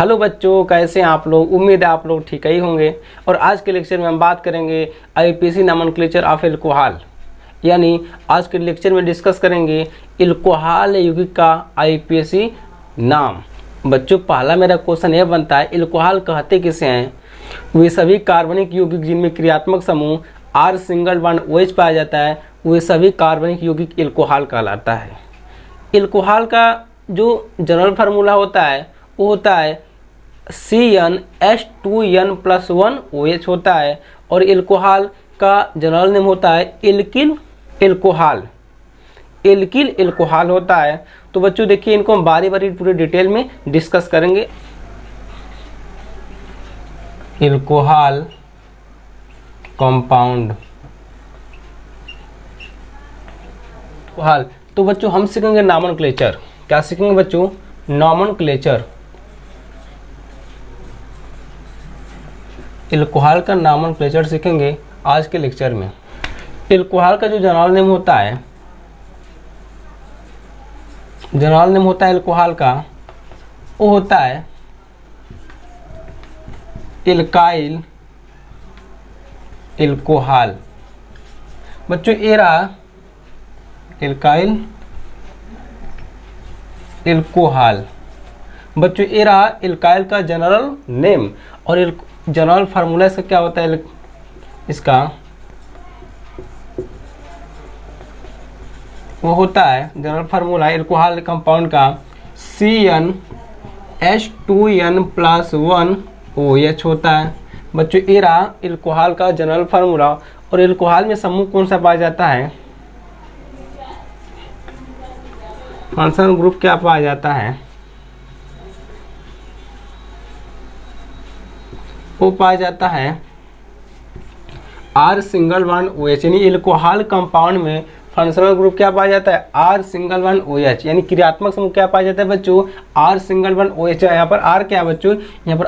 Hello बच्चों, कैसे हैं आप लोग। उम्मीद है आप लोग ठीक ही होंगे। और आज के लेक्चर में हम बात करेंगे आईपीसी नोमेनक्लेचर ऑफ एल्कोहल, यानी आज के लेक्चर में डिस्कस करेंगे एल्कोहल यौगिक का आईपीसी नाम। बच्चों, पहला मेरा क्वेश्चन यह बनता है, एल्कोहल कहते किसे हैं। वे सभी कार्बनिक यौगिक जिनमें क्रियात्मक समूह R सिंगल बॉन्ड OH पाया जाता है, वे सभी कार्बनिक यौगिक एल्कोहल कहलाता है। एल्कोहल का जो जनरल फार्मूला होता है वो होता है CnH2n+1OH होता है, और एल्कोहल का जनरल नेम होता है एल्किल एल्कोहल। एल्किल एल्कोहल होता है। तो बच्चों देखिए, इनको हम बारी बारी पूरे डिटेल में डिस्कस करेंगे। Alcohol compound alcohol. तो बच्चों हम सीखेंगे नोमेनक्लेचर। क्या सीखेंगे बच्चों? नोमेनक्लेचर। एल्कोहल का नोमेनक्लेचर सीखेंगे आज के लेक्चर में। एल्कोहल का जो जनरल नेम होता है, जनरल नेम होता है एल्कोहल का, वो होता है एल्काइल एल्कोहल। बच्चों ये रहा एल्काइल एल्कोहल। बच्चों ये रहा एल्काइल का जनरल नेम, और जनरल फार्मूला इसका क्या होता है? इसका वो होता है जनरल फार्मूला एल्कोहल कंपाउंड का CnH2n+1OH होता है। बच्चों ये रहा एल्कोहल का जनरल फार्मूला। और एल्कोहल में समूह कौन सा पाया जाता है? फंक्शनल ग्रुप क्या पाया जाता है? वो पाया जाता है R सिंगल बॉन्ड OH, यानी एल्कोहल कंपाउंड में फंक्शनल ग्रुप क्या पाया जाता है? R सिंगल बॉन्ड OH, यानी क्रियात्मक समूह क्या पाया जाता है बच्चों? R single bond OH। यहाँ पर R क्या है बच्चों? यहाँ पर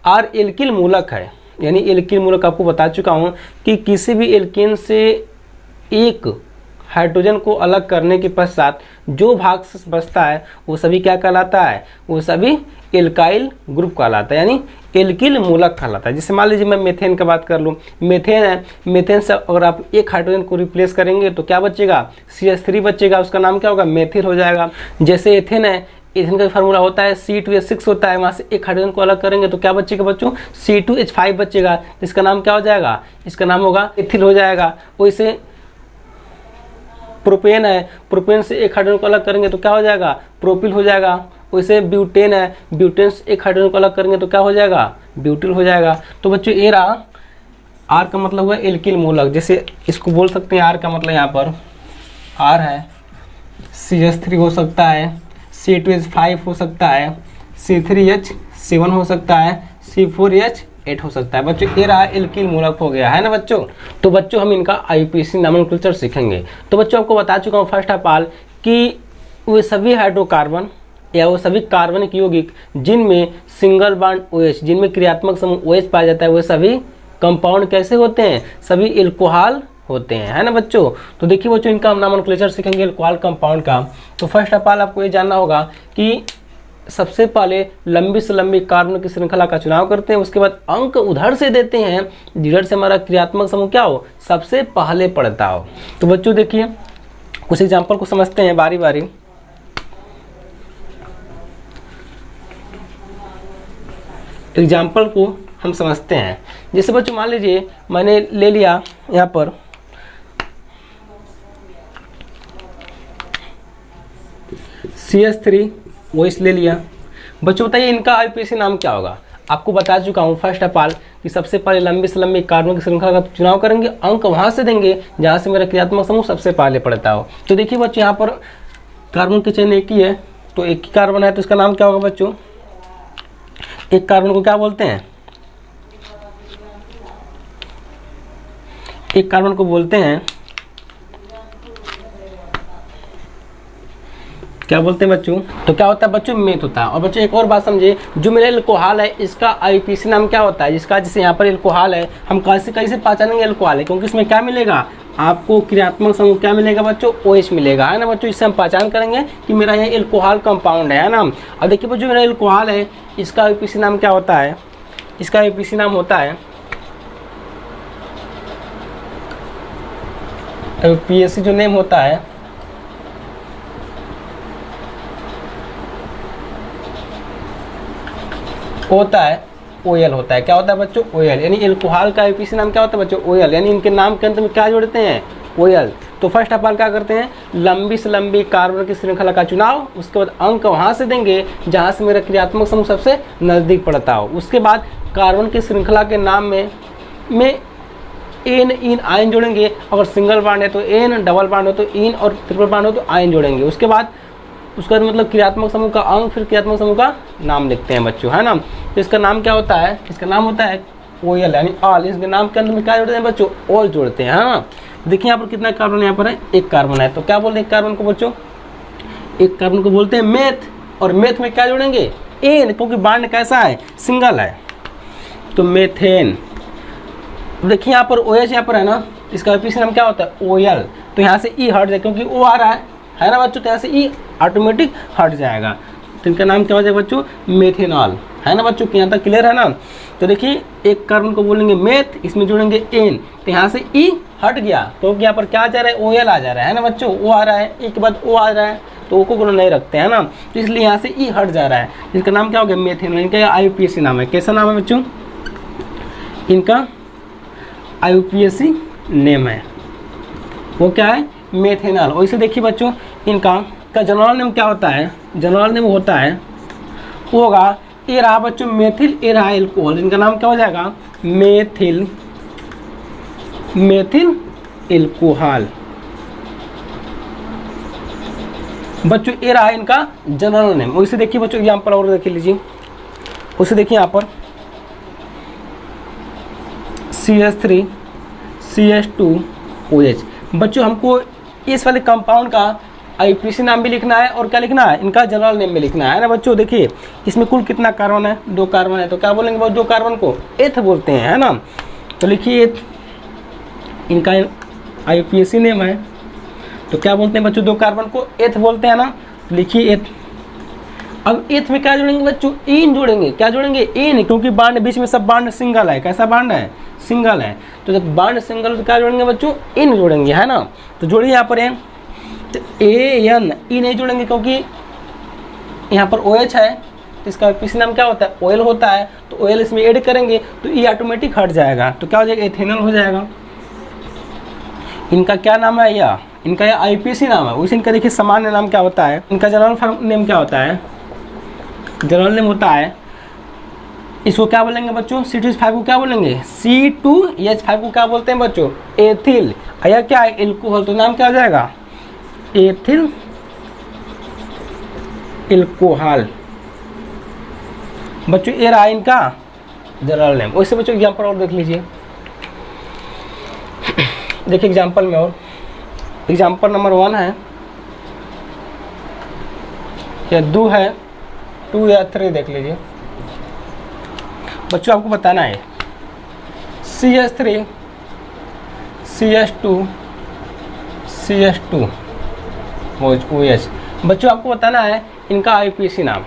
R एल्किल मूलक है। यानी एल्किल मूलक आपको बता चुका हूँ कि किसी भी एल्केन से एक हाइड्रोजन को अलग करने के पश्चात जो भाग बचता है वो सभी क्या कहलाता है? वो सभी एल्काइल ग्रुप कहलाता है, यानी एल्किल मूलक कहलाता है। जैसे मान लीजिए मैं मेथेन की बात कर लूँ, मेथेन है, मेथेन से अगर आप एक हाइड्रोजन को रिप्लेस करेंगे तो क्या बचेगा? CH3 बचेगा, उसका नाम क्या होगा? मेथिल हो जाएगा। जैसे एथेन है, एथेन का फार्मूला होता है C2H6 होता है, वहाँ से एक हाइड्रोजन को अलग करेंगे तो क्या बचेगा बच्चों? C2H5 बचेगा, इसका नाम क्या हो जाएगा? इसका नाम होगा एथिल हो जाएगा। वैसे प्रोपेन है, प्रोपेन से एक हाइड्रोजन को अलग करेंगे तो क्या हो जाएगा? प्रोपिल हो जाएगा। वैसे ब्यूटेन है, ब्यूटेन से एक हाइड्रोजन को अलग करेंगे तो क्या हो जाएगा? ब्यूटिल हो जाएगा। तो बच्चों ये रहा R का मतलब हुआ एल्किल मूलक। जैसे इसको बोल सकते हैं, R का मतलब यहाँ पर R है, CH3 हो सकता है, C2H5 हो सकता है, C3H7 हो सकता है, C4H8 हो सकता है। बच्चों ये रहा एल्किल मूलक हो गया है ना बच्चों। तो बच्चों हम इनका आईपीसी नोमेनक्लेचर सीखेंगे। तो बच्चों आपको बता चुका हूँ फर्स्ट ऑफ ऑल कि वे सभी हाइड्रोकार्बन या वो सभी कार्बनिक यौगिक जिनमें सिंगल बॉन्ड OH, जिनमें क्रियात्मक समूह OH पाया जाता है, वे सभी कंपाउंड कैसे होते हैं? सभी एल्कोहल होते हैं, है ना बच्चों। तो देखिए बच्चों, इनका हम नोमेनक्लेचर सीखेंगे एल्कोहल कंपाउंड का। तो फर्स्ट ऑफ ऑल आपको ये जानना होगा कि सबसे पहले लंबी से लंबी कार्बन की श्रृंखला का चुनाव करते हैं, उसके बाद अंक उधर से देते हैं जिधर से हमारा क्रियात्मक समूह क्या हो? सबसे पहले पड़ता हो। तो बच्चों देखिए कुछ एग्जाम्पल को समझते हैं बारी बारी। एग्जाम्पल को हम समझते हैं। जैसे बच्चों मान लीजिए मैंने ले लिया यहाँ पर CH3OH ले लिया। बच्चों बताइए इनका आईपीसी नाम क्या होगा? आपको बता चुका हूँ फर्स्ट ऑफ ऑल कि सबसे पहले लंबी से लंबी कार्बन की श्रृंखला का चुनाव करेंगे, अंक वहाँ से देंगे जहाँ से मेरा क्रियात्मक समूह सबसे पहले पड़ता हो। तो देखिए बच्चों यहाँ पर कार्बन की चेन एक ही है, तो एक ही कार्बन है, तो इसका नाम क्या होगा बच्चों? एक कार्बन को क्या बोलते हैं? एक कार्बन को बोलते हैं क्या बोलते हैं बच्चों, तो क्या होता है बच्चों, मेथ होता है। और बच्चों एक और बात समझिए, जो मेरा एल्कोहल है इसका आईपीसी नाम क्या होता है, जिसका जैसे यहाँ पर एल्कोहल है, हम कैसे कैसे पहचानेंगे एल्कोहल है, क्योंकि इसमें क्या मिलेगा आपको, क्रियात्मक समूह क्या मिलेगा बच्चों, OH मिलेगा, है ना बच्चों। इससे हम पहचान करेंगे कि मेरा ये एल्कोहल कंपाउंड है ना। और देखिए बच्चों मेरा एल्कोहल है, इसका आईपीसी नाम क्या होता है, इसका आईपीसी नाम होता है आईपीएसी, जो नेम होता है होता है OL होता है। क्या होता है बच्चों, OL, यानी एल्कोहल का आईपीसी नाम क्या होता है बच्चों, OL, यानी इनके नाम के अंत में क्या जोड़ते हैं, OL। तो फर्स्ट ऑफ ऑल क्या करते हैं, लंबी से लंबी कार्बन की श्रृंखला का चुनाव, उसके बाद अंक वहाँ से देंगे जहाँ से मेरा क्रियात्मक समूह सबसे नज़दीक पड़ता हो। उसके बाद कार्बन की श्रृंखला के नाम में एन इन आयन जोड़ेंगे, अगर सिंगल बांड है तो एन, डबल बांड हो तो इन, और ट्रिपल बांड हो तो आयन जोड़ेंगे। उसके बाद उसका मतलब क्रियात्मक समूह का अंक, फिर क्रियात्मक समूह का नाम लिखते हैं बच्चों, है ना। तो इसका नाम क्या होता है, इसका नाम होता है OL, यानी ऑल। इसके नाम के अंदर में क्या जोड़ते हैं बच्चों, ऑल जोड़ते हैं, हाँ। देखिए यहाँ पर कितना कार्बन यहाँ पर है, एक कार्बन है। तो क्या बोलते हैं एक कार्बन को बच्चों, एक कार्बन को बोलते हैं मेथ। और मेथ में क्या जोड़ेंगे, एन, क्योंकि बांड कैसा है, सिंगल है, तो मेथेन। देखिए यहाँ पर OH यहाँ पर है ना, इसका आईपीसी नाम क्या होता है, OL। तो यहाँ से E हट जाए, क्योंकि O आ रहा है ना बच्चों, तो यहाँ से E ऑटोमेटिक हट जाएगा। तो इनका नाम क्या हो जाएगा बच्चों, मेथेनॉल, है ना बच्चों। यहाँ तक क्लियर है ना। तो देखिए एक कार्बन को बोलेंगे मेथ, इसमें जोड़ेंगे एन, तो यहाँ से E हट गया, तो यहाँ पर क्या आ जा रहा है, OL आ जा रहा है ना बच्चों, O आ रहा है, E के बाद O आ रहा है, तो O को गुण नहीं रखते हैं ना, तो इसलिए यहाँ से E हट जा रहा है। इसका नाम क्या हो गया, मेथेनॉल। इनका आईपीएसी नाम है, कैसा नाम है बच्चों, इनका आईपीएसी नेम है, वो क्या है, मेथेनॉल। वैसे देखिए बच्चों इनका जनरल नेम क्या होता है, जनरल नेम होता है वो होगा, ये रहा बच्चों मेथिल, ये रहा एल्कोहल, इनका नाम क्या हो जाएगा, मेथिल एल्कोहल बच्चों। ये रहा इनका जनरल नेम। वैसे देखिए बच्चों एग्जाम्पल और देख लीजिए, उसे देखिए यहाँ पर CH3 CH2OH। बच्चों हमको इस वाले कंपाउंड का आईपीसी नाम भी लिखना है, और क्या लिखना है, इनका जनरल नेम भी लिखना है ना बच्चों। देखिए इसमें कुल कितना कार्बन है, 2 कार्बन है, तो क्या बोलेंगे वो 2 कार्बन को एथ बोलते हैं, है ना। तो लिखिए एथ, इनका आईपीसी नेम है, तो क्या बोलते हैं बच्चों, 2 कार्बन को एथ बोलते हैं ना। लिखिए एथ। अब एथ में क्या जोड़ेंगे बच्चों, इन जोड़ेंगे। क्या जोड़ेंगे, इन, क्योंकि बांड बीच में सब बांड सिंगल है। कैसा बांड है, सिंगल है। तो जब बांड सिंगल तो क्या जोड़ेंगे बच्चों, इन जोड़ेंगे, है ना। तो जोड़िए यहाँ पर एन, तो AN, ई नहीं जोड़ेंगे क्योंकि यहाँ पर OH है, तो इसका आईपीसी नाम क्या होता है, OL होता है। तो OL इसमें ऐड करेंगे तो E ऑटोमेटिक हट जाएगा, तो क्या हो जाएगा, एथेनॉल हो जाएगा। इनका क्या नाम है, यह इनका यह आईपीसी नाम है। उसी इनका देखिए सामान्य नाम क्या होता है, इनका जनरल नेम क्या होता है, जनरल नेम होता है, इसको क्या बोलेंगे बच्चों, C2H5 को क्या बोलेंगे, C2H5 को क्या बोलते हैं बच्चों, एथिल। यह क्या है, एल्कोहल, तो नाम क्या हो जाएगा, एथिल एल्कोहल बच्चों। ये रहा इनका जनरल नेम। वैसे बच्चों एग्जाम्पल और देख लीजिए, देखिए एग्जाम्पल में, और एग्जाम्पल नंबर 1 है या 2 है, 2 या 3 देख लीजिए बच्चों। आपको बताना है CH3 CH2 CH2 OH। बच्चों आपको बताना है इनका आईपीसी नाम।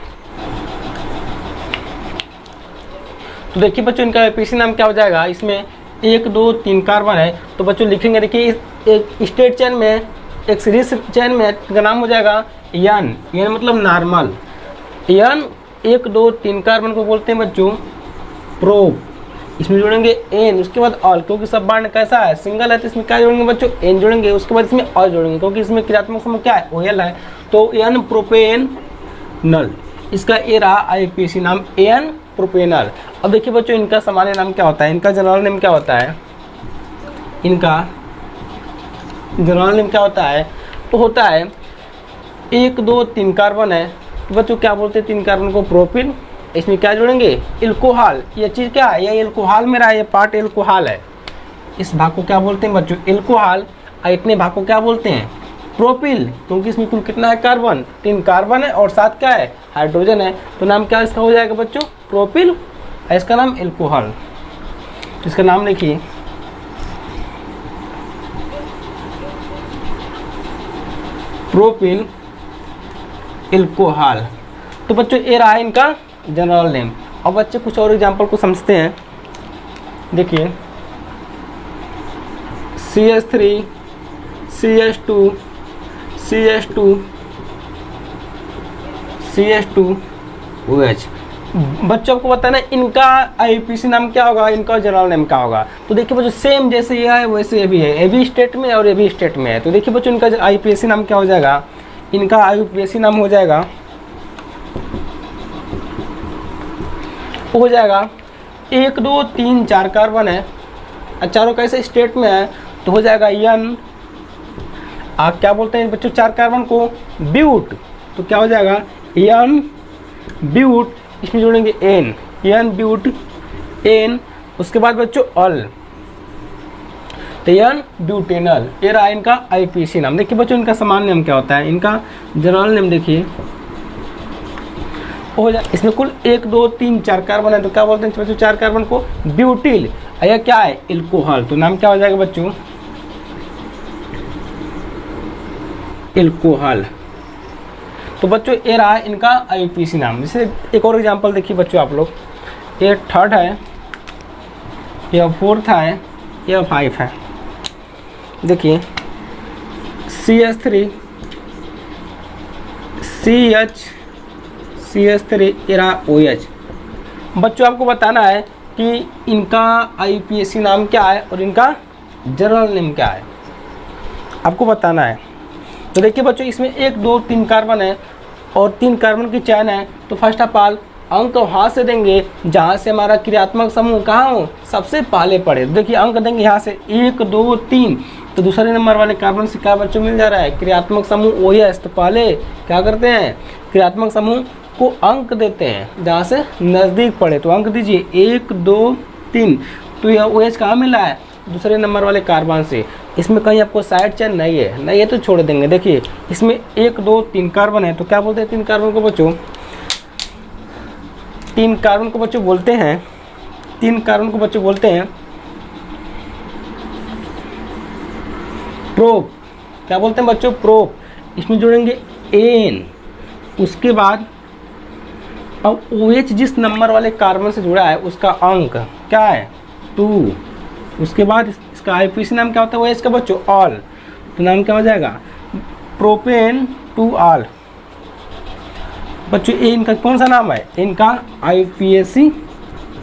तो देखिए बच्चों इनका आईपीसी नाम क्या हो जाएगा, इसमें 1 2 3 कार्बन है, तो बच्चों लिखेंगे। देखिए एक स्टेट चेन में, एक सीरीज चेन में इनका नाम हो जाएगा N मतलब नॉर्मल। N 1 2 3 कार्बन को बोलते हैं बच्चों प्रोब। इसमें जोड़ेंगे एन, उसके बाद ऑल, क्योंकि सब बांड कैसा है, सिंगल है, तो इसमें क्या जोड़ेंगे बच्चों, एन जोड़ेंगे। उसके बाद इसमें ऑल जोड़ेंगे, क्योंकि इसमें क्रियात्मक समूह क्या है, OL है, तो एन प्रोपेनल। इसका ये रहा आईपीसी नाम, एन प्रोपेनल। अब देखिए बच्चों इनका सामान्य नाम क्या होता है, इनका जनरल नेम क्या होता है, इनका जनरल नेम क्या होता है, वो होता है 1 2 3 कार्बन है, तो बच्चों क्या बोलते हैं 3 कार्बन को प्रोपिल। इसमें क्या जोड़ेंगे, एल्कोहल। ये चीज़ क्या है, ये एल्कोहल में रहा, ये पार्ट एल्कोहल है। इस भाग को क्या बोलते हैं बच्चों, एल्कोहल। और इतने भाग को क्या बोलते हैं, प्रोपिल, क्योंकि इसमें कुल कितना है कार्बन, 3 कार्बन है और 7 क्या है हाइड्रोजन है, तो नाम क्या इसका हो जाएगा बच्चों प्रोपिल, इसका नाम एल्कोहल। इसका नाम लिखिए प्रोपिल एल्कोहल। तो बच्चों ये रहा इनका जनरल नेम। अब बच्चे कुछ और एग्जांपल को समझते हैं। देखिए CH3 CH2 CH2 CH2 OH। बच्चों को बताना इनका IUPAC नाम क्या होगा, इनका जनरल नेम क्या होगा। तो देखिए बच्चों सेम जैसे ये है वैसे ये भी है, ये भी स्टेट में और ये भी स्टेट में है। तो देखिए बच्चों इनका IUPAC नाम क्या हो जाएगा, इनका IUPAC नाम हो जाएगा 1 2 3 4 कार्बन है, चारों कैसे स्टेट में है, तो हो जाएगा N। आप क्या बोलते हैं बच्चों 4 कार्बन को ब्यूट, तो क्या हो जाएगा N ब्यूट, इसमें जोड़ेंगे N ब्यूट N। उसके बाद बच्चों अल, तो N ब्यूटेनल। ये रहा इनका IUPAC नाम। देखिए बच्चों इनका सामान्य नाम क्या होता है, इनका जनरल नेम देखिए हो जाए, इसमें कुल 1 2 3 4 कार्बन है, तो क्या बोलते हैं बच्चों 4 कार्बन को ब्यूटिल, यह क्या है एल्कोहल, तो नाम क्या हो जाएगा बच्चों एल्कोहल। तो बच्चों ये रहा इनका IUPAC नाम। जैसे एक और एग्जांपल देखिए बच्चों आप लोग, ये 3rd है, यह 4th है, यह 5 है। देखिए CH3 CH3 ये रहा OH। बच्चों आपको बताना है कि इनका IUPAC नाम क्या है और इनका जनरल नेम क्या है, आपको बताना है। तो देखिए बच्चों इसमें 1 2 3 कार्बन है और 3 कार्बन की चैन है, तो फर्स्ट ऑफ ऑल अंक वहाँ से देंगे जहाँ से हमारा क्रियात्मक समूह कहाँ हो सबसे पहले पड़े। देखिए अंक देंगे यहाँ से 1 2 3, तो दूसरे नंबर वाले कार्बन से क्या बच्चों मिल जा रहा है क्रियात्मक समूह OH। तो पहले क्या करते हैं क्रियात्मक समूह को अंक देते हैं जहाँ से नज़दीक पड़े, तो अंक दीजिए 1 2 3, तो यह OH कहाँ मिला है दूसरे नंबर वाले कार्बन से। इसमें कहीं आपको साइड चेन नहीं है तो छोड़ देंगे। देखिए इसमें 1 2 3 कार्बन है, तो क्या बोलते हैं 3 कार्बन को बच्चों, 3 कार्बन को बच्चों बोलते हैं, 3 कार्बन को बच्चों बोलते हैं प्रोप। क्या बोलते हैं बच्चों प्रोप, इसमें जोड़ेंगे N। उसके बाद अब OH जिस नंबर वाले कार्बन से जुड़ा है उसका अंक क्या है 2। उसके बाद इसका IUPAC नाम क्या होता है OH का बच्चों ऑल, तो नाम क्या हो जाएगा प्रोपेन 2 ऑल। बच्चों ये इनका कौन सा नाम है, इनका IUPAC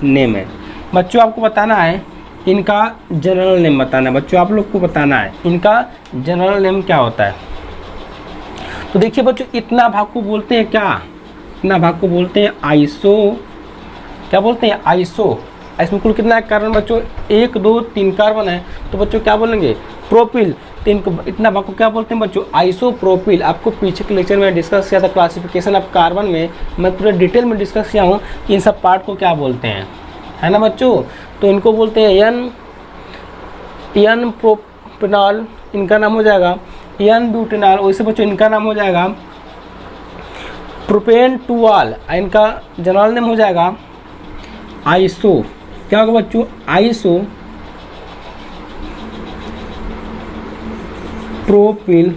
नेम है। बच्चों आपको बताना है इनका जनरल नेम बताना है, बच्चों आप लोग को बताना है इनका जनरल नेम क्या होता है। तो देखिए बच्चों इतना भाग को बोलते हैं क्या, इतना भाग को बोलते हैं आइसो। क्या बोलते हैं आइसो। इसमें कुल कितना है कार्बन बच्चों 1 2 3 कार्बन है, तो बच्चों क्या बोलेंगे प्रोपिल। तो इनको इतना भाग को क्या बोलते हैं बच्चों आइसोप्रोपिल। आपको पीछे के लेक्चर में डिस्कस किया था क्लासिफिकेशन ऑफ कार्बन में, मैं पूरे डिटेल में डिस्कस किया हूँ कि इन सब पार्ट को क्या बोलते हैं, है ना बच्चों। तो इनको बोलते हैं एन प्रोपेनॉल, इनका नाम हो जाएगा एन ब्यूटेनॉल। वैसे बच्चों इनका नाम हो जाएगा प्रोपेन 2 ऑल, इनका जनरल नेम हो जाएगा आइसो। क्या होगा बच्चों आइसो प्रोपिल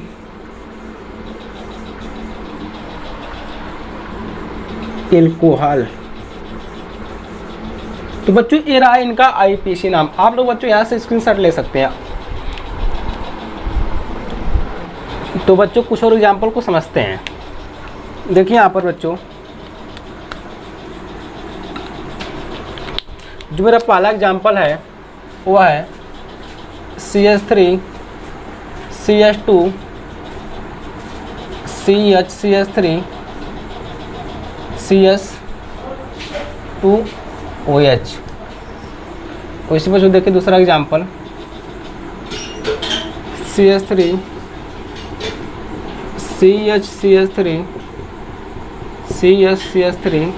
एल्कोहल। तो बच्चों ये रहा इनका IUPAC नाम। आप लोग बच्चों यहाँ से स्क्रीनशॉट ले सकते हैं। तो बच्चों कुछ और एग्जाम्पल को समझते हैं। देखिए यहाँ पर बच्चों जो मेरा पहला एग्जाम्पल है वो है CH3 CH2 CH3 CH2 OH। वैसे बच्चों देखिए दूसरा example CH3 CH3 CH3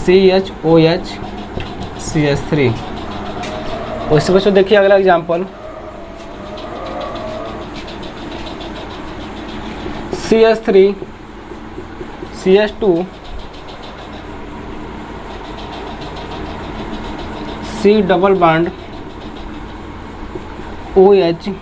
CHOH CH3। वैसे बच्चों देखिए अगला example CH3 CH2 C double bond OH।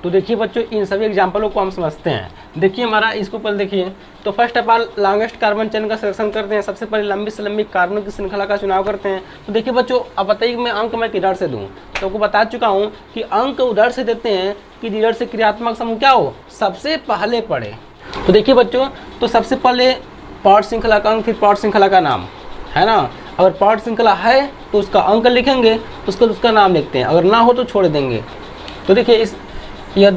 तो देखिए बच्चों, इन सभी एग्जाम्पलों को हम समझते हैं। देखिए हमारा इसको पहले देखिए, तो first of all longest carbon chain का सिलेक्शन करते हैं। सबसे पहले लंबी से लंबी कार्बन की श्रृंखला का चुनाव करते हैं। तो देखिए बच्चों, अब बताइए मैं अंक मैं किधर से दूं, तो आपको बता चुका हूं कि अंक उधर से देते हैं कि जिधर से क्रियात्मक समूह क्या हो, सबसे पहले पढ़े। तो देखिए बच्चों, तो सबसे पहले पार्ट श्रृंखला का अंक, फिर पार्ट श्रृंखला का नाम, है ना। अगर पार्ट श्रृंखला है तो उसका अंक लिखेंगे, उसका नाम लिखते हैं, अगर ना हो तो छोड़ देंगे। तो देखिए इस यह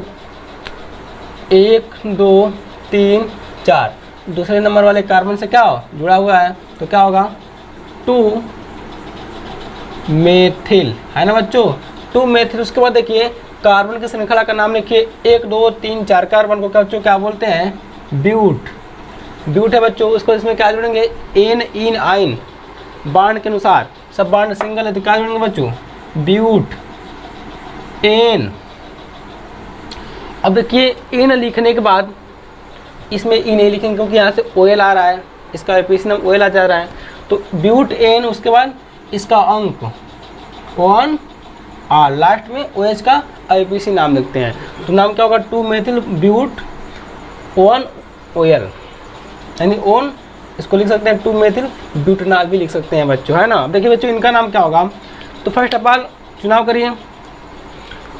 1 2 3 4 दूसरे नंबर वाले कार्बन से क्या जुड़ा हुआ है, तो क्या होगा 2 मेथिल, है ना बच्चों, 2 मेथिल। उसके बाद देखिए कार्बन की श्रृंखला का नाम लिखिए, 1 2 3 4 कार्बन को बच्चों क्या बोलते हैं, ब्यूट। ब्यूट है बच्चों। उसको इसमें क्या जोड़ेंगे, एन इन आइन, बांड के अनुसार सब बांड सिंगल है तो क्या जोड़ेंगे बच्चों, ब्यूट एन। अब देखिए एन लिखने के बाद इसमें ई नहीं लिखेंगे क्योंकि यहाँ से OL आ रहा है, इसका आईपीसी नाम OL आ जा रहा है, तो ब्यूट एन। उसके बाद इसका अंक 1 और लास्ट में OH का आईपीसी नाम लिखते हैं। तो नाम क्या होगा, 2 मेथिल ब्यूट 1 OL, यानी ओन इसको लिख सकते हैं 2 मेथिल ब्यूटेनॉल भी लिख सकते हैं बच्चों, है ना। देखिए बच्चों, इनका नाम क्या होगा, तो फर्स्ट ऑफ ऑल चुनाव करिए,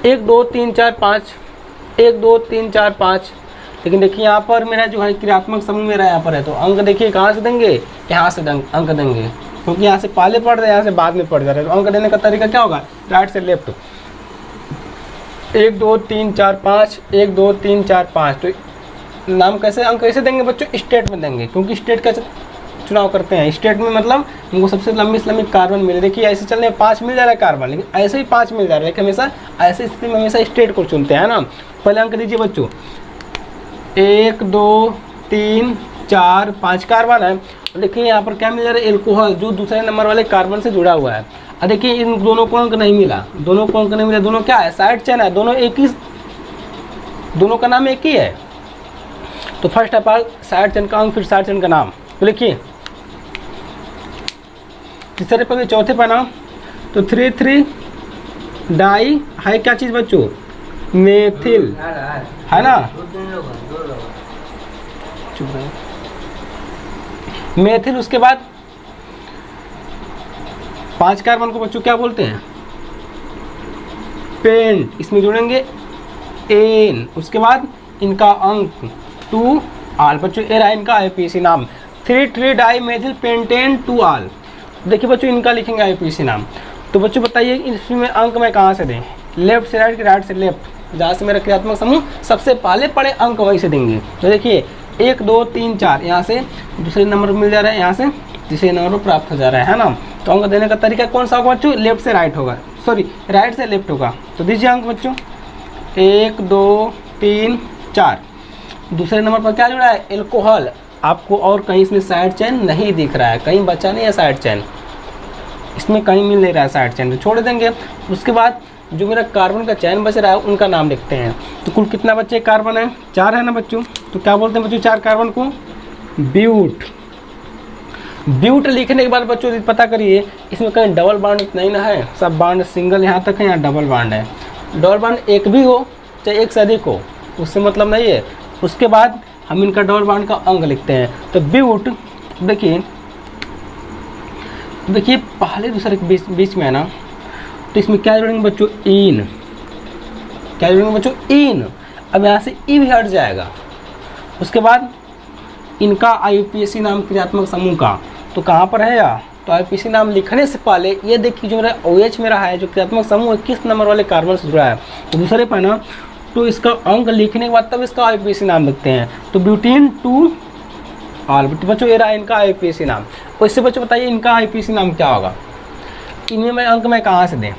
1 2 3 4 5, 1 2 3 4 5। लेकिन देखिए यहाँ पर मेरा जो है क्रियात्मक समूह मेरा यहाँ पर है, तो अंक देखिए कहाँ से देंगे, यहाँ से अंक देंगे, क्योंकि यहाँ से पहले पढ़ रहे हैं, यहाँ से बाद में पढ़ जा रहे हैं। तो अंक देने का तरीका क्या होगा, राइट से लेफ्ट, 1 2 3 4 5, 1 2 3 4 5। तो नाम कैसे, अंक कैसे देंगे बच्चों, स्टेट में देंगे, क्योंकि स्टेट का चुनाव करते हैं। स्टेट में मतलब हमको सबसे लंबी से लंबी कार्बन मिले। देखिए ऐसे चलने 5 मिल जा रहा है कार्बन, लेकिन ऐसे ही 5 मिल जा रहा है, लेकिन हमेशा ऐसे स्थिति में हमेशा स्टेट को चुनते हैं ना। पहले अंक दीजिए बच्चों, 1 2 3 4 5 कार्बन है। देखिए यहाँ पर क्या मिल जा रहा है, एल्कोहल, जो दूसरे नंबर वाले कार्बन से जुड़ा हुआ है। और देखिए इन दोनों को अंक नहीं मिला, दोनों को अंक नहीं मिला, दोनों क्या है, साइड चेन है, दोनों एक ही, दोनों का नाम एक ही है। तो first of all side chain का अंक, फिर साइड चेन का नाम। तो लिखिए तीसरे पे चौथे पे नाम, तो 3 डाई है क्या चीज बच्चों, मेथिल, है ना, चुप रहे मेथिल। उसके बाद 5 कार्बन को बच्चों क्या बोलते हैं, पेंट, इसमें जोड़ेंगे एन। उसके बाद इनका अंक 2 आल बच्चों, ए रहा इनका आईपीसी नाम, 3 डाई मेथिल पेंटेन 2 आल। देखिए बच्चों इनका लिखेंगे आईपीसी नाम। तो बच्चों बताइए इसमें अंक मैं कहाँ से दें, लेफ्ट से राइट, राइट से लेफ्ट, जहाँ से मेरा क्रियात्मक समूह सबसे पहले पड़े अंक वहीं से देंगे। तो देखिए 1 2 3 4 यहाँ से दूसरे नंबर मिल जा रहा है, यहाँ से तीसरे नंबर प्राप्त हो जा रहा है ना। तो अंक देने का तरीका कौन सा होगा बच्चों, लेफ्ट से राइट होगा, सॉरी राइट से लेफ्ट होगा। तो दीजिए अंक बच्चों, 1 2 3 4। दूसरे नंबर पर क्या जुड़ा है, एल्कोहल। आपको और कहीं इसमें साइड चेन नहीं दिख रहा है, कहीं बचा नहीं है साइड चेन, इसमें कहीं मिल नहीं रहा है साइड चेन, तो छोड़ देंगे। उसके बाद जो मेरा कार्बन का चैन बच रहा है उनका नाम लिखते हैं। तो कुल कितना बच्चे कार्बन है, 4 है ना बच्चों। तो क्या बोलते हैं बच्चों 4 कार्बन को, ब्यूट। ब्यूट लिखने के बाद बच्चों पता करिए इसमें कहीं डबल बांड नहीं ना है, सब बांड सिंगल यहाँ तक है, यहाँ डबल बांड है। डबल बांड एक भी हो चाहे एक से अधिक हो, उससे मतलब नहीं है। उसके बाद हम इनका डबल बांड का अंक लिखते हैं। तो ब्यूट देखिए पहले दूसरे के बीच में है ना, तो इसमें क्या जोड़ेंगे बच्चों, इन। क्या जोड़ेंगे बच्चों, इन। अब यहाँ से ई भी हट जाएगा। उसके बाद इनका आईपीसी नाम क्रियात्मक समूह का, तो कहाँ पर है या, तो आईपीसी नाम लिखने से पहले ये देखिए जो मेरा OH मेरा है, जो क्रियात्मक समूह किस नंबर वाले कार्बन से जुड़ा है, तो दूसरे पर ना, तो इसका अंक लिखने के बाद तब इसका आईपीसी नाम लिखते हैं। तो ब्यूटीन 2 आल बच्चों, ये रहा इनका आईपीसी नाम। वैसे बच्चों बताइए इनका आईपीसी नाम क्या होगा, इनमें मैं अंक मैं कहाँ से दें,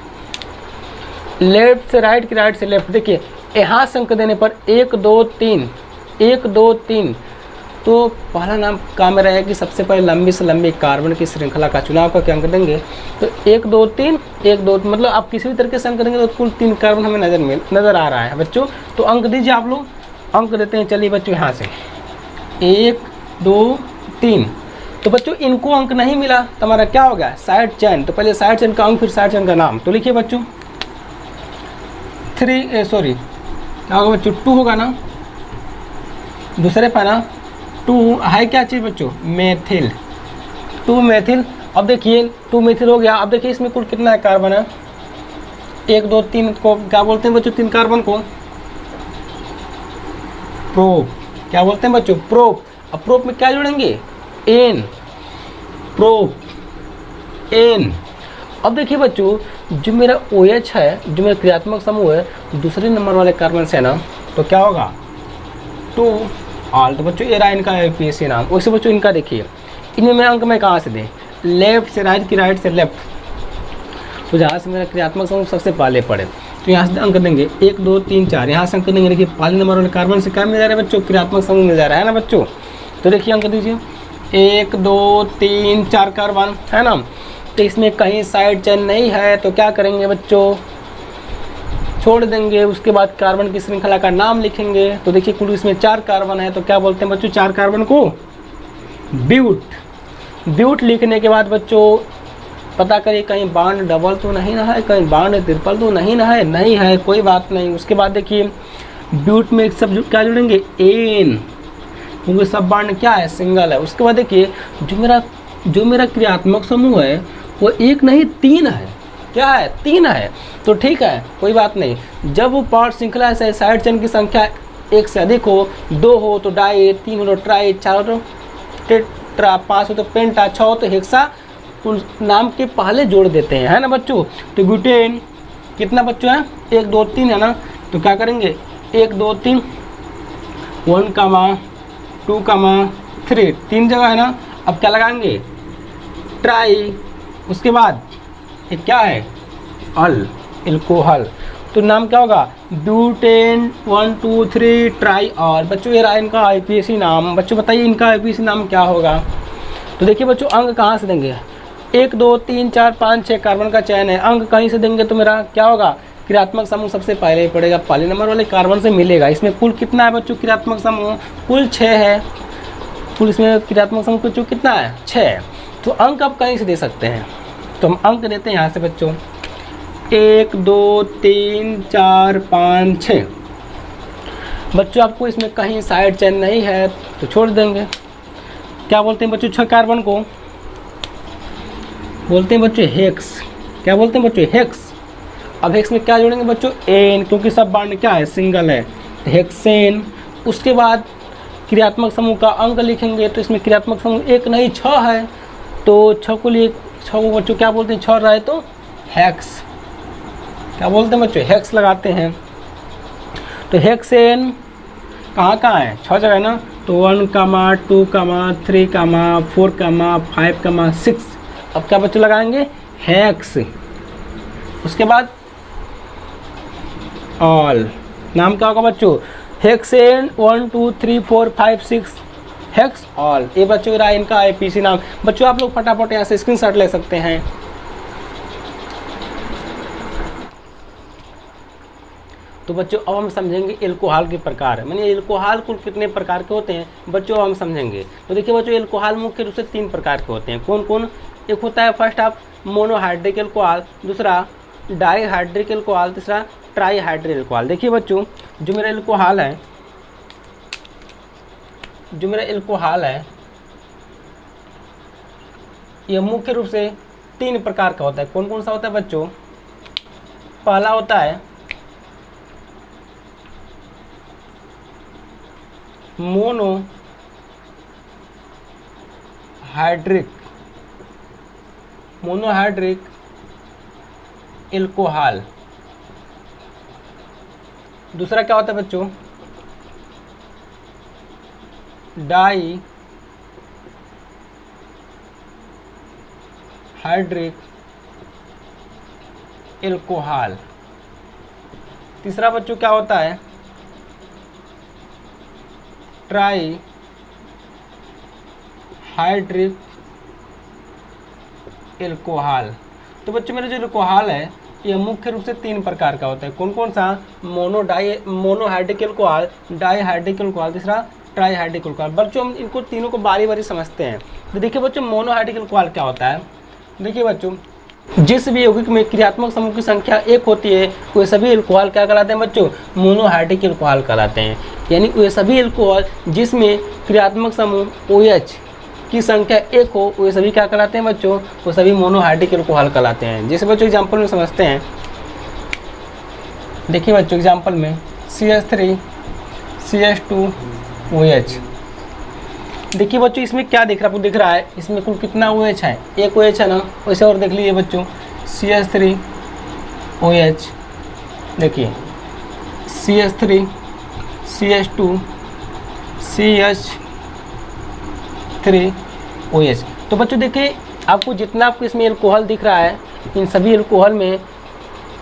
लेफ्ट से राइट की राइट से लेफ्ट। देखिए यहाँ से अंक देने पर 1 2 3, 1 2 3। तो पहला नाम काम में रहेगा कि सबसे पहले लंबी से लंबी कार्बन की श्रृंखला का चुनाव करके अंक देंगे। तो 1 2 3 1 2, मतलब आप किसी भी तरीके से अंक देंगे तो कुल 3 कार्बन हमें नज़र आ रहा है बच्चों। तो अंक दीजिए आप लोग, अंक देते हैं। चलिए बच्चों यहाँ से 1 2 3। तो बच्चों इनको अंक नहीं मिला तो हमारा क्या होगा, साइड चेन। तो पहले साइड चेन का अंक फिर साइड चेन का नाम। तो लिखिए बच्चों 2 होगा बच्चों, 2 होगा ना, दूसरे पर ना 2 है क्या चीज़ बच्चों, मेथिल, 2 मेथिल। अब देखिए 2 मेथिल हो गया। अब देखिए इसमें कुल कितना है कार्बन है, 1 2 3 को क्या बोलते हैं बच्चों, 3 कार्बन को प्रोप। क्या बोलते हैं बच्चों, प्रोप। अब प्रोप में क्या जोड़ेंगे, एन, प्रोप एन। अब देखिए बच्चों जो मेरा OH है, जो मेरा क्रियात्मक समूह है दूसरे नंबर वाले कार्बन से ना, तो क्या होगा 2 ऑल। तो बच्चों ये रहा इनका IUPAC नाम। वैसे बच्चों इनका देखिए इनमें मैं अंक मैं कहाँ से दें, लेफ्ट से राइट की राइट से लेफ्ट। तो जहाँ से मेरा क्रियात्मक समूह सबसे पहले पड़े तो यहाँ से अंक देंगे 1 2 3 4। यहाँ से अंक देंगे, देखिए पहले नंबर वाले कार्बन से क्या मिल जा रहा है बच्चों, क्रियात्मक समूह मिल जा रहा है ना बच्चों। तो देखिए अंक दीजिए 1 2 3 4 कार्बन है ना। तो इसमें कहीं साइड चेन नहीं है तो क्या करेंगे बच्चों, छोड़ देंगे। उसके बाद कार्बन की श्रृंखला का नाम लिखेंगे। तो देखिए कुल इसमें 4 कार्बन है तो क्या बोलते हैं बच्चों, 4 कार्बन को ब्यूट। ब्यूट लिखने के बाद बच्चों पता करिए कहीं बांड डबल तो नहीं ना है, कहीं बांड ट्रिपल तो नहीं ना है, नहीं है कोई बात नहीं। उसके बाद देखिए ब्यूट में सब क्या जुड़ेंगे, एन, क्योंकि सब बांड क्या है, सिंगल है। उसके बाद देखिए जो मेरा क्रियात्मक समूह है वो 1 नहीं 3 है, क्या है 3 है। तो ठीक है कोई बात नहीं। जब वो पार्ट श्रृंखला से साइड चेन की संख्या 1 से अधिक हो, 2 हो तो डाई, 3 हो तो ट्राई, 4 हो तो टेट्रा, 5 हो तो पेंटा, 6 हो तो हेक्सा, उन नाम के पहले जोड़ देते हैं, है ना बच्चों। तो ब्यूटेन कितना बच्चों है, 1 2 3 है ना। तो क्या करेंगे 1 2 3 1 2 3, 3 जगह है ना। अब क्या लगाएंगे, ट्राई। उसके बाद ये क्या है, अल, एल्कोहल। तो नाम क्या होगा, ब्यूटेन 1 2 3 ट्राई ऑल। बच्चों ये रहा इनका IUPAC नाम। बच्चों बताइए इनका IUPAC नाम क्या होगा। तो देखिए बच्चों अंक कहाँ से देंगे, 1 2 3 4 5 6 कार्बन का चयन है, अंक कहीं से देंगे तो मेरा क्या होगा, क्रियात्मक समूह सबसे पहले पड़ेगा, पहले नंबर वाले कार्बन से मिलेगा। इसमें कुल कितना है बच्चों क्रियात्मक समूह, कुल 6 है। कुल इसमें क्रियात्मक समूह बच्चों कितना है, 6। तो अंक आप कहीं से दे सकते हैं, तो हम अंक देते हैं यहाँ से बच्चों 1 2 3 4 5 6। बच्चों आपको इसमें कहीं साइड चेन नहीं है तो छोड़ देंगे। क्या बोलते हैं बच्चों 6 कार्बन को, बोलते हैं बच्चों हेक्स। क्या बोलते हैं बच्चों, हेक्स। अब हेक्स में क्या जोड़ेंगे बच्चों, एन, क्योंकि सब बांड क्या है, सिंगल है, हेक्सेन। उसके बाद क्रियात्मक समूह का अंक लिखेंगे। तो इसमें क्रियात्मक समूह 1 नहीं 6 है, तो 6 को लिए 6 को बच्चों क्या बोलते हैं, 6 रहा है तो हेक्स। क्या बोलते हैं बच्चों, हेक्स लगाते हैं। तो हेक्सेन कहाँ है, 6 जगह है ना। तो 1 2 3 4 5 6। अब क्या बच्चों लगाएंगे, हेक्स। उसके बाद ऑल, नाम क्या होगा बच्चों, हेक्सेन 1 2 3 4 5 6 हेक्स ऑल। ये बच्चों रहा इनका IUPAC नाम। बच्चों आप लोग फटाफट यहाँ से स्क्रीनशॉट ले सकते हैं। तो बच्चों अब हम समझेंगे एल्कोहल के प्रकार, मानिए एल्कोहल कुल कितने प्रकार के होते हैं बच्चों हम समझेंगे। तो देखिए बच्चों एल्कोहल मुख्य रूप से 3 प्रकार के होते हैं। कौन कौन, एक होता है फर्स्ट आप मोनोहाइड्रिक एल्कोहल, दूसरा डाईहाइड्रिक एल्कोहल, तीसरा ट्राईहाइड्रिक एल्कोहल। देखिए बच्चों जो मेरा एल्कोहल है यह मुख्य रूप से 3 प्रकार का होता है। कौन कौन सा होता है बच्चों, पहला होता है मोनोहाइड्रिक एल्कोहल। दूसरा क्या होता है बच्चों, डाईहाइड्रिक एल्कोहल। तीसरा बच्चों क्या होता है, ट्राईहाइड्रिक एल्कोहल। तो बच्चों मेरा जो एल्कोहल है ये मुख्य रूप से 3 प्रकार का होता है। कौन कौन सा? मोनोहाइड्रिक अल्कोहल, डाइहाइड्रिक अल्कोहल, तीसरा ट्राइहाइड्रिक अल्कोहल। बच्चों हम इनको तीनों को बारी बारी समझते हैं। तो देखिए बच्चों, मोनोहाइड्रिक अल्कोहल क्या होता है? देखिए बच्चों, जिस भी यौगिक में क्रियात्मक समूह की संख्या 1 होती है वे सभी अल्कोहल क्या कहलाते हैं बच्चों? मोनोहाइड्रिक अल्कोहल कहलाते हैं। यानी वे सभी अल्कोहल जिसमें क्रियात्मक समूह OH की संख्या 1 हो वे सभी क्या कहलाते हैं बच्चों? वो सभी मोनोहाइड्रिक अल्कोहल कहलाते हैं। जैसे बच्चों एग्जाम्पल में समझते हैं। देखिए बच्चों एग्जाम्पल में CH3 CH2OH। देखिए बच्चों इसमें क्या दिख रहा है? इसमें कुल कितना OH है? एक OH है ना। वैसे और देख लीजिए बच्चों, CH3OH, देखिए CH3 CH2 CH3OH। तो बच्चों देखिए आपको जितना आपको इसमें अल्कोहल दिख रहा है, इन सभी अल्कोहल में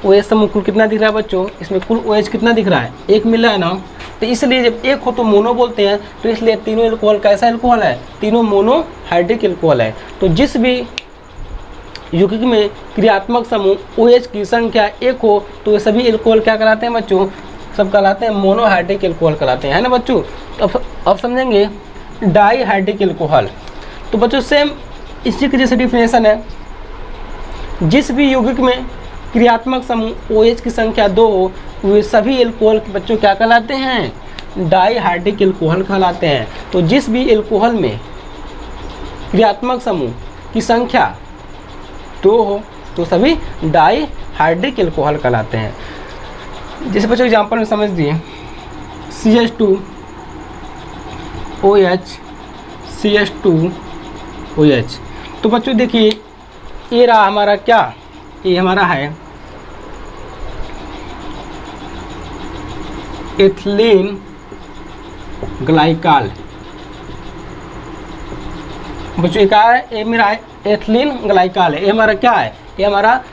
OH समूह कुल कितना दिख रहा है बच्चों? इसमें कुल OH कितना दिख रहा है? एक मिल रहा है ना। तो इसलिए जब एक हो तो मोनो बोलते हैं। तो इसलिए तीनों अल्कोहल कैसा अल्कोहल है? तीनों मोनोहाइड्रिक अल्कोहल है। तो जिस भी यौगिक में क्रियात्मक समूह OH की संख्या 1 हो तो ये सभी अल्कोहल क्या कहलाते हैं बच्चों? सब कहलाते हैं मोनोहाइड्रिक अल्कोहल कहलाते हैं, है ना बच्चों। तो अब समझेंगे डाइहाइड्रिक अल्कोहल। तो बच्चों सेम इसी की जैसे डिफिनेशन है। जिस भी यौगिक में क्रियात्मक समूह OH की संख्या 2 हो वे सभी अल्कोहल के बच्चों क्या कहलाते हैं? डाइहाइड्रिक अल्कोहल कहलाते हैं। तो जिस भी अल्कोहल में क्रियात्मक समूह की संख्या 2 हो तो सभी डाइहाइड्रिक अल्कोहल कहलाते हैं। जैसे बच्चों एग्जाम्पल में समझ दिए, CH2OH CH2OH। तो बच्चों देखिए ये रहा हमारा क्या? ये हमारा है एथिलीन ग्लाइकॉल। बच्चों क्या है? ये मेरा है एथिलीन ग्लाइकॉल है। ये हमारा क्या है? ये हमारा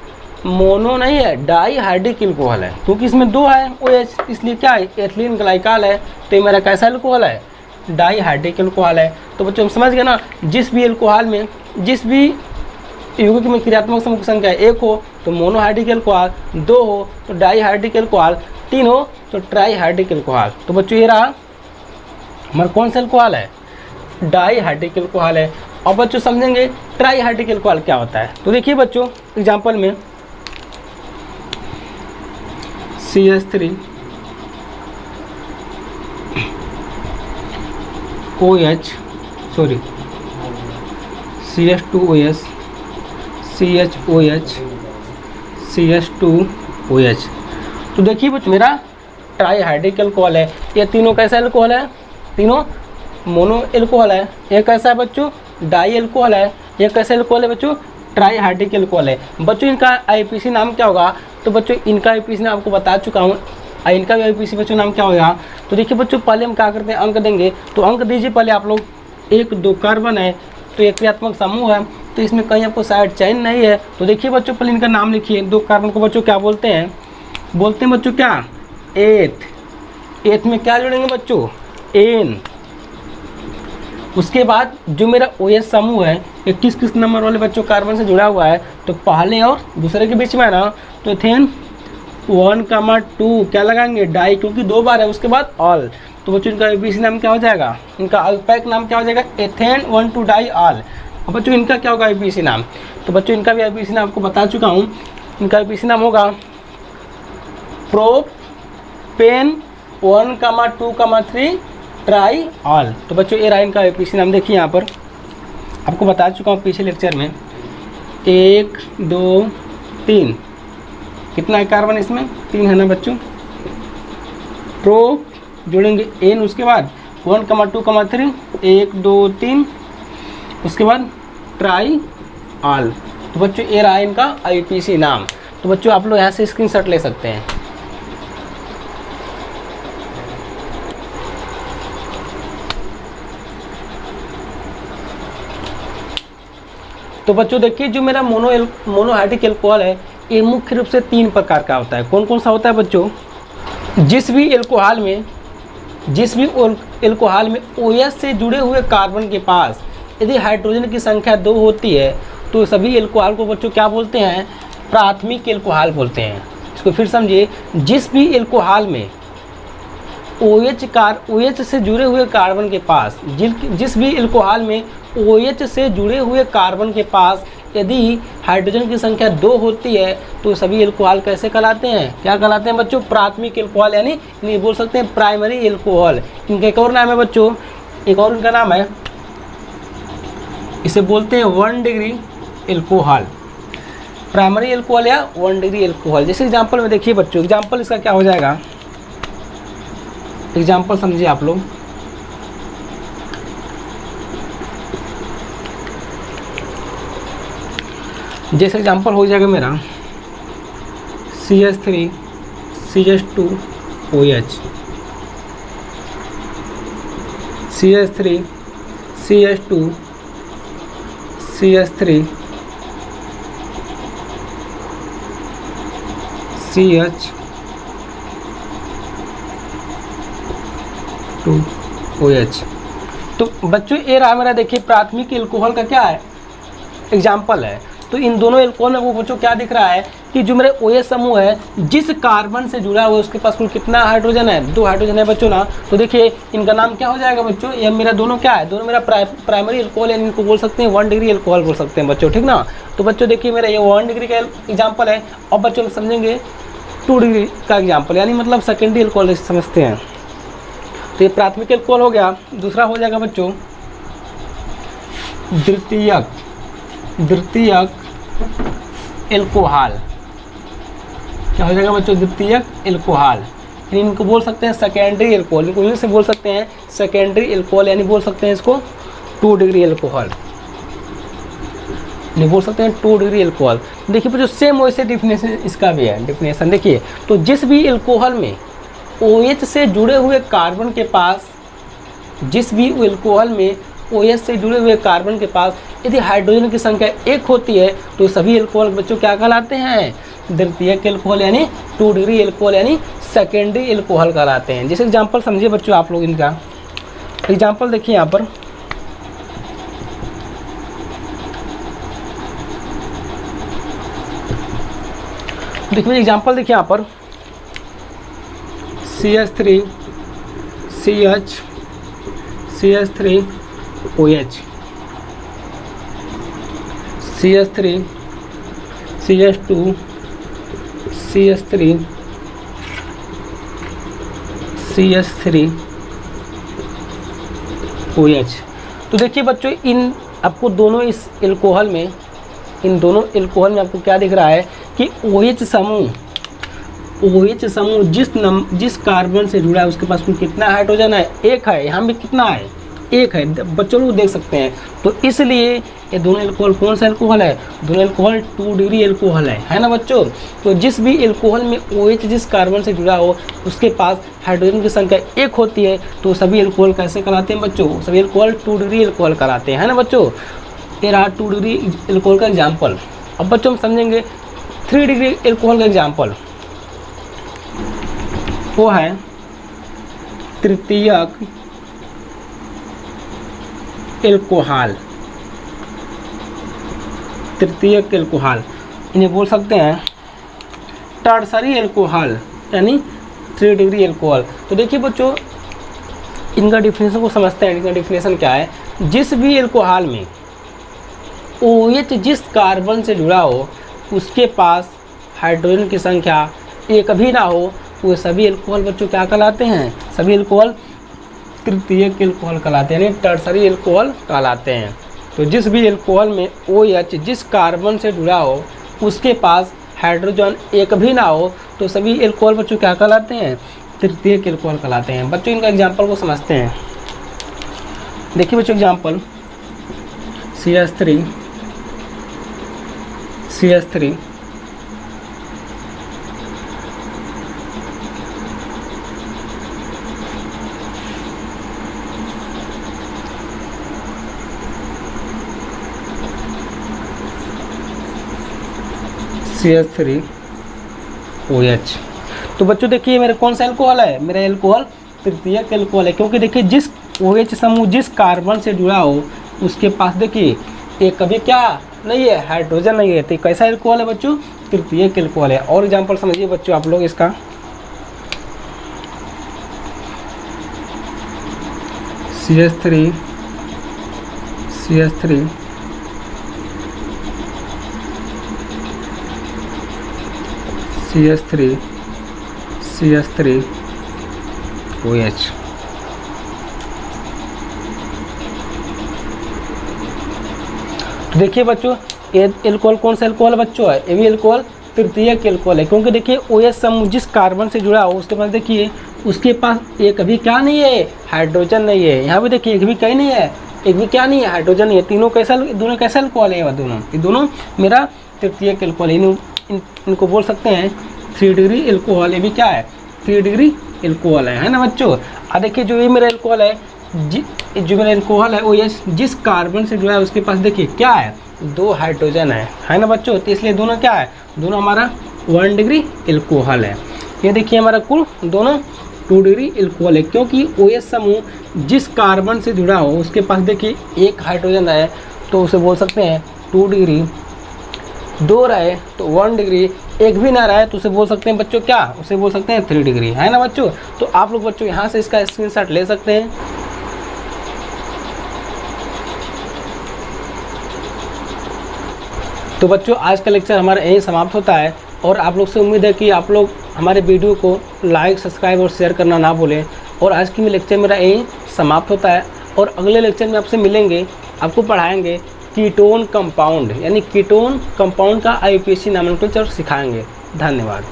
मोनो नहीं है, डाइहाइड्रिक अल्कोहल है, क्योंकि इसमें 2 है OH, इसलिए क्या है? एथिलीन ग्लाइकॉल है। तो ये मेरा कैसा अल्कोहल है? डाइहाइड्रिक अल्कोहल है। तो बच्चों हम समझ गए ना, जिस भी अल्कोहल में जिस भी यौगिक में क्रियात्मक समूह की संख्या 1 हो तो मोनोहाइड्रिक अल्कोहल, 2 हो तो डाइहाइड्रिक अल्कोहल, 3 हो तो ट्राइहाइड्रिक अल्कोहल। तो बच्चों ये रहा हमारा कौन सा अल्कोहल है? डाइहाइड्रिक अल्कोहल है। अब बच्चों समझेंगे ट्राइहाइड्रिक अल्कोहल क्या होता है। तो देखिए बच्चों एग्जांपल में CH2OH CH2OH CH2OH। तो देखिए बच्चों मेरा ट्राइहाइड्रिक अल्कोहल है। ये तीनों कैसा अल्कोहल है? तीनों मोनो अल्कोहल है। ये कैसा है बच्चों? डाई अल्कोहल है। ये कैसा अल्कोहल है बच्चों? ट्राइहाइड्रिक अल्कोहल है। बच्चों इनका IUPAC नाम क्या होगा? तो बच्चों इनका IUPAC नाम आपको बता चुका हूँ। इनका भी IUPAC बच्चों नाम क्या होगा? तो देखिए बच्चों पहले हम क्या करते हैं, अंक देंगे। तो अंक दीजिए पहले आप लोग। 1 2 कार्बन है तो एक क्रियात्मक समूह है, तो इसमें कहीं आपको साइड चेन नहीं है। तो देखिए बच्चों पहले इनका नाम लिखिए। 2 कार्बन को बच्चों क्या बोलते हैं? बोलते हैं बच्चों क्या? एथ में क्या जोड़ेंगे बच्चों? एन। उसके बाद जो मेरा OH समूह है ये किस नंबर वाले बच्चों कार्बन से जुड़ा हुआ है? तो पहले और दूसरे के बीच में है ना। तो एथेन 1,2 क्या लगाएंगे? डाई, क्योंकि 2 बार है। उसके बाद ऑल। तो बच्चों इनका IUPAC नाम क्या हो जाएगा? इनका अल्पैक नाम क्या हो जाएगा? Ethane 1,2 diol. अब बच्चों इनका क्या होगा IUPAC नाम? तो बच्चों इनका भी IUPAC नाम आपको बता चुका हूँ। इनका IUPAC नाम होगा प्रोपेन 1,2,3 ट्राई ऑल। तो बच्चों ये रहा इनका IUPAC नाम। देखिए यहाँ पर आपको बता चुका हूँ पिछले लेक्चर में। 1 2 3 कितना है कार्बन? इसमें 3 है ना बच्चों। प्रो जोड़ेंगे एन, उसके बाद 1,2,3 1 2 3, उसके बाद ट्राई ऑल। तो बच्चों ये रहा इनका IUPAC नाम। तो बच्चों आप लोग यहाँ से स्क्रीनशॉट ले सकते हैं। तो बच्चों देखिए जो मेरा मोनोहाइड्रिक अल्कोहल है ये मुख्य रूप से 3 प्रकार का होता है। कौन कौन सा होता है बच्चों? जिस भी अल्कोहल में OH से जुड़े हुए कार्बन के पास यदि हाइड्रोजन की संख्या 2 होती है तो सभी अल्कोहल को बच्चों क्या बोलते हैं? प्राथमिक एल्कोहल बोलते हैं। इसको फिर समझिए, जिस भी एल्कोहल में OH से जुड़े हुए कार्बन के पास, जिस भी एल्कोहल में OH से जुड़े हुए कार्बन के पास यदि हाइड्रोजन की संख्या 2 होती है तो सभी एल्कोहल कैसे कहलाते हैं, क्या कहलाते हैं बच्चों? प्राथमिक एल्कोहल, यानी इन्हें बोल सकते हैं प्राइमरी एल्कोहल। इनका एक और नाम है बच्चों, एक और इनका नाम है, इसे बोलते हैं 1 डिग्री एल्कोहल, प्राइमरी एल्कोहल या 1 डिग्री एल्कोहल। जैसे एग्जाम्पल में देखिए बच्चों, एग्जाम्पल इसका क्या हो जाएगा, एग्जाम्पल समझिए आप लोग। जैसे एग्जाम्पल हो जाएगा मेरा CH3 CH2 OH, CH3 CH2 CH3 CH2OH। तो बच्चों ये रहा मेरा, देखिए प्राथमिक एल्कोहल का क्या है, एग्जाम्पल है। तो इन दोनों एल्कोहल में वो बच्चों क्या दिख रहा है कि जो मेरे OH समूह है जिस कार्बन से जुड़ा हुआ है उसके पास कुल कितना हाइड्रोजन है, 2 हाइड्रोजन है बच्चों ना। तो देखिए इनका नाम क्या हो जाएगा बच्चों, ये मेरा दोनों क्या है, दोनों मेरा प्राइमरी एल्कोहल है, इनको बोल सकते हैं 1 डिग्री एल्कोहल बोल सकते हैं बच्चों, ठीक ना। तो बच्चों देखिए मेरा ये 1 डिग्री का एग्जाम्पल है। अब बच्चों समझेंगे 2 डिग्री का एग्जाम्पल, यानी मतलब सेकेंडरी एल्कोहल समझते हैं। तो ये प्राथमिक एल्कोहल हो गया। दूसरा हो जाएगा बच्चों द्वितीयक एल्कोहल। क्या हो जाएगा बच्चों, द्वितीयक एल्कोहल, यानी इनको बोल सकते हैं सेकेंडरी एल्कोहल, इनको इंग्लिश से बोल सकते हैं सेकेंडरी एल्कोहल, यानी बोल सकते हैं इसको 2 डिग्री एल्कोहल, नहीं बोल सकते हैं 2 डिग्री एल्कोहल। देखिए बच्चों सेम वैसे डिफिनेशन इसका भी है, डिफिनेशन देखिए। तो जिस भी एल्कोहल में OH से जुड़े हुए कार्बन के पास, जिस भी एल्कोहल में OH से जुड़े हुए कार्बन के पास यदि हाइड्रोजन की संख्या 1 होती है तो सभी एल्कोहल बच्चों क्या कहलाते हैं, द्वितीयक एल्कोहल, यानी 2 डिग्री एल्कोहल, यानी सेकेंडरी एल्कोहल कहलाते हैं। जैसे एग्जांपल समझिए बच्चों आप लोग, इनका एग्जांपल देखिए यहाँ पर, देखिए एग्जांपल देखिए यहाँ पर CH3 OH, CH3 CH2 CH3 OH। तो देखिए बच्चों इन आपको दोनों इस एल्कोहल में, इन दोनों एल्कोहल में आपको क्या दिख रहा है कि OH समूह जिस कार्बन से जुड़ा है उसके पास कुल कितना हाइड्रोजन है, 1 है। यहाँ भी कितना है, 1 है, बच्चों लोग देख सकते हैं। तो इसलिए ये दोनों एल्कोहल कौन सा एल्कोहल है, दोनों एल्कोहल 2 डिग्री एल्कोहल है ना बच्चों। तो जिस भी एल्कोहल में OH जिस कार्बन से जुड़ा हो उसके पास हाइड्रोजन की संख्या 1 होती है तो सभी एल्कोहल कैसे कहलाते हैं बच्चों, सभी एल्कोहल 2 डिग्री एल्कोहल कहलाते हैं, है ना बच्चों। ये रहा 2 डिग्री एल्कोहल का एग्जाम्पल। अब बच्चों हम समझेंगे 3 डिग्री एल्कोहल का एग्जाम्पल, वो है तृतीयक एल्कोहल, तृतीयक एल्कोहल, इन्हें बोल सकते हैं टर्सरी एल्कोहल, यानी 3 डिग्री एल्कोहल। तो देखिए बच्चों इनका डिफिनेशन को समझते हैं। इनका डिफिनेशन क्या है, जिस भी एल्कोहल में OH जिस कार्बन से जुड़ा हो उसके पास हाइड्रोजन की संख्या 1 भी ना हो वो सभी एल्कोहल बच्चों क्या कहलाते हैं, सभी एल्कोहल तृतीयक एल्कोहल कहलाते हैं, यानी टर्सरी एल्कोहल कहलाते हैं। तो जिस भी एल्कोहल में OH जिस कार्बन से जुड़ा हो उसके पास हाइड्रोजन 1 भी ना हो तो सभी एल्कोहल बच्चों क्या कहलाते हैं, तृतीयक एल्कोहल कहलाते हैं। बच्चों इनका एग्जाम्पल को समझते हैं। देखिए बच्चों एग्जाम्पल CH3 OH। तो बच्चों देखिए मेरा कौन सा एल्कोहल है, मेरा एल्कोहल तृतीयक एल्कोहल है, क्योंकि देखिए जिस OH समूह जिस कार्बन से जुड़ा हो उसके पास देखिए एक कभी क्या नहीं है, हाइड्रोजन नहीं है। तो कैसा एल्कोहल है बच्चों? तृतीयक एल्कोहल है। और एग्जाम्पल समझिए बच्चों आप लोग इसका, CH3 CH3 CH3 CH3 OH। तो देखिए बच्चों ये एल्कोहल कौन सा एल्कोहल बच्चों है? ये भी एल्कोहल तृतीयक एल्कोहल है, क्योंकि देखिए OH समूह जिस कार्बन से जुड़ा हो उसके पास देखिए उसके पास एक भी क्या नहीं है, हाइड्रोजन नहीं है। यहाँ भी देखिए एक भी कहीं नहीं है, एक भी क्या नहीं है, हाइड्रोजन नहीं है। तीनों कैसा, दोनों कैसा एल्कोहल है? ये दोनों मेरा तृतीयक एल्कोहल है। इनको बोल सकते हैं 3 डिग्री एल्कोहल। ये भी क्या है? 3 डिग्री एल्कोहल है ना बच्चों। अब देखिए जो ये मेरा एल्कोहल है, जो मेरा एल्कोहल है OH जिस कार्बन से जुड़ा है उसके पास देखिए क्या है, 2 हाइड्रोजन है ना बच्चों। तो इसलिए दोनों क्या है, दोनों हमारा 1 डिग्री एल्कोहल है। ये देखिए हमारा कुल दोनों 2 डिग्री एल्कोहल है, क्योंकि OH समूह जिस कार्बन से जुड़ा हो उसके पास देखिए 1 हाइड्रोजन है, तो उसे बोल सकते हैं 2 डिग्री। 2 रहे तो 1 डिग्री, एक भी ना रहे तो उसे बोल सकते हैं बच्चों क्या, उसे बोल सकते हैं 3 डिग्री, है ना बच्चों। तो आप लोग बच्चों यहाँ से इसका स्क्रीनशॉट ले सकते हैं। तो बच्चों आज का लेक्चर हमारा यहीं समाप्त होता है, और आप लोग से उम्मीद है कि आप लोग हमारे वीडियो को लाइक, सब्सक्राइब और शेयर करना ना भूलें। और आज की लेक्चर मेरा यहीं समाप्त होता है, और अगले लेक्चर में आपसे मिलेंगे, आपको पढ़ाएंगे कीटोन कंपाउंड, यानी कीटोन कंपाउंड का IUPAC नॉमेनक्लेचर सिखाएंगे। धन्यवाद।